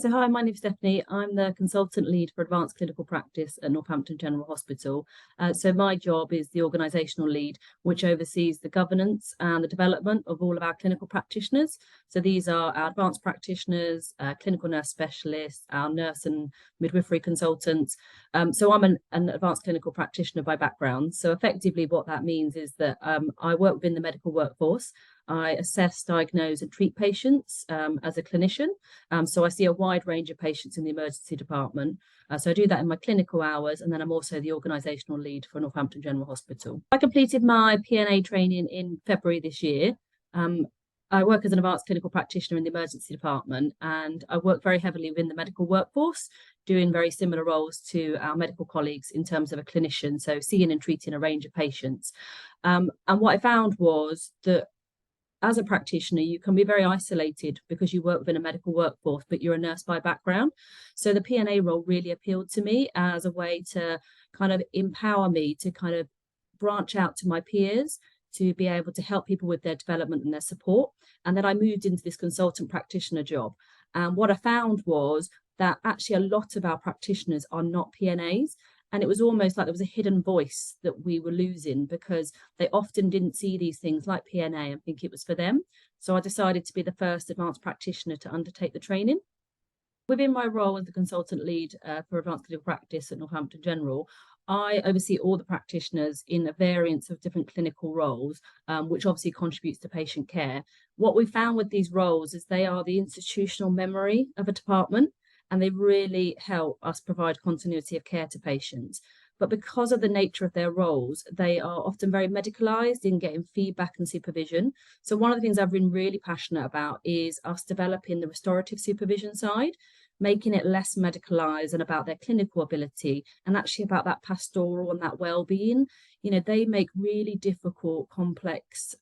So hi, my name's Stephanie. I'm the consultant lead for advanced clinical practice at Northampton General Hospital. So my job is the organisational lead, which oversees the governance and the development of all of our clinical practitioners. So these are our advanced practitioners, clinical nurse specialists, our nurse and midwifery consultants. So I'm an advanced clinical practitioner by background. So effectively what that means is that I work within the medical workforce. I assess, diagnose and treat patients as a clinician. So I see a wide range of patients in the emergency department. So I do that in my clinical hours, and then I'm also the organisational lead for Northampton General Hospital. I completed my PNA training in February this year. I work as an advanced clinical practitioner in the emergency department, and I work very heavily within the medical workforce, doing very similar roles to our medical colleagues in terms of a clinician, so seeing and treating a range of patients. And what I found was that as a practitioner, you can be very isolated because you work within a medical workforce, but you're a nurse by background. So the PNA role really appealed to me as a way to kind of empower me to kind of branch out to my peers, to be able to help people with their development and their support. And then I moved into this consultant practitioner job. And what I found was that actually a lot of our practitioners are not PNAs. And it was almost like there was a hidden voice that we were losing because they often didn't see these things like PNA and think it was for them. So I decided to be the first advanced practitioner to undertake the training. Within my role as the consultant lead for advanced clinical practice at Northampton General, I oversee all the practitioners in a variance of different clinical roles, which obviously contributes to patient care. What we found with these roles is they are the institutional memory of a department, and they really help us provide continuity of care to patients. But because of the nature of their roles, they are often very medicalised in getting feedback and supervision. So one of the things I've been really passionate about is us developing the restorative supervision side, making it less medicalised and about their clinical ability and actually about that pastoral and that well-being. You know, they make really difficult, complex,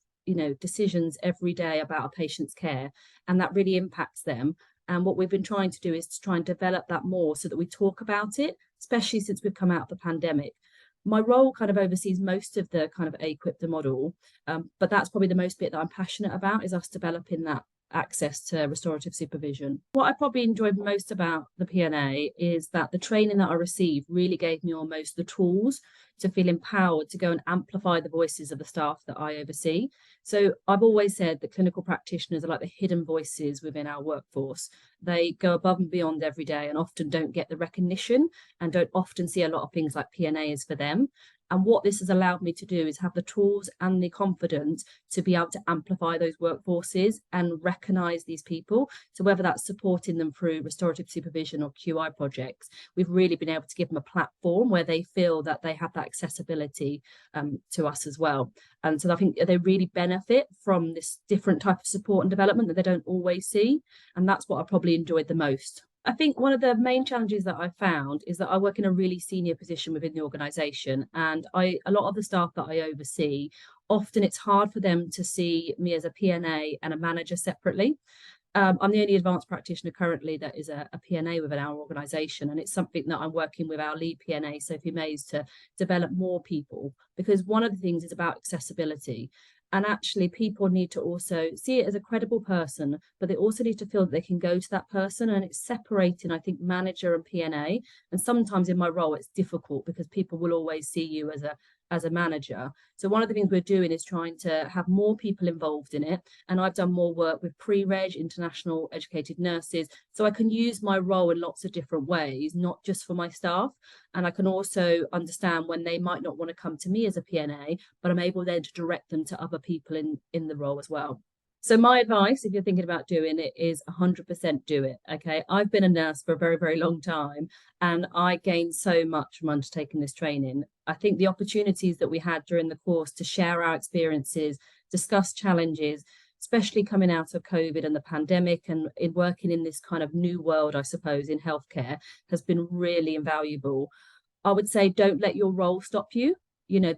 decisions every day about a patient's care, and that really impacts them. And what we've been trying to do is to try and develop that more so that we talk about it, especially since we've come out of the pandemic. My role kind of oversees most of the kind of equip the model, but that's probably the most bit that I'm passionate about is us developing that access to restorative supervision. What I probably enjoyed most about the PNA is that the training that I received really gave me almost the tools to feel empowered to go and amplify the voices of the staff that I oversee. So I've always said that clinical practitioners are like the hidden voices within our workforce. They go above and beyond every day and often don't get the recognition and don't often see a lot of things like PNA is for them. And what this has allowed me to do is have the tools and the confidence to be able to amplify those workforces and recognise these people. So whether that's supporting them through restorative supervision or QI projects, we've really been able to give them a platform where they feel that they have that accessibility to us as well. And so I think they really benefit from this different type of support and development that they don't always see. And that's what I probably enjoyed the most. I think one of the main challenges that I found is that I work in a really senior position within the organisation, and a lot of the staff that I oversee, often it's hard for them to see me as a PNA and a manager separately. I'm the only advanced practitioner currently that is a PNA within our organisation, and it's something that I'm working with our lead PNA, Sophie Mays, to develop more people, because one of the things is about accessibility. And actually, people need to also see it as a credible person, but they also need to feel that they can go to that person. And it's separating, I think, manager and PNA. And sometimes in my role, it's difficult because people will always see you as a manager. So one of the things we're doing is trying to have more people involved in it. And I've done more work with pre-reg, international educated nurses. So I can use my role in lots of different ways, not just for my staff. And I can also understand when they might not want to come to me as a PNA, but I'm able then to direct them to other people in the role as well. So my advice, if you're thinking about doing it, is 100% do it. Okay. I've been a nurse for a very, very long time, and I gained so much from undertaking this training. I think the opportunities that we had during the course to share our experiences, discuss challenges, especially coming out of COVID and the pandemic and in working in this kind of new world, I suppose, in healthcare, has been really invaluable. I would say don't let your role stop you.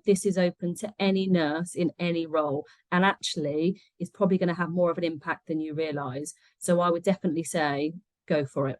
This is open to any nurse in any role, and actually is probably going to have more of an impact than you realize. So I would definitely say go for it.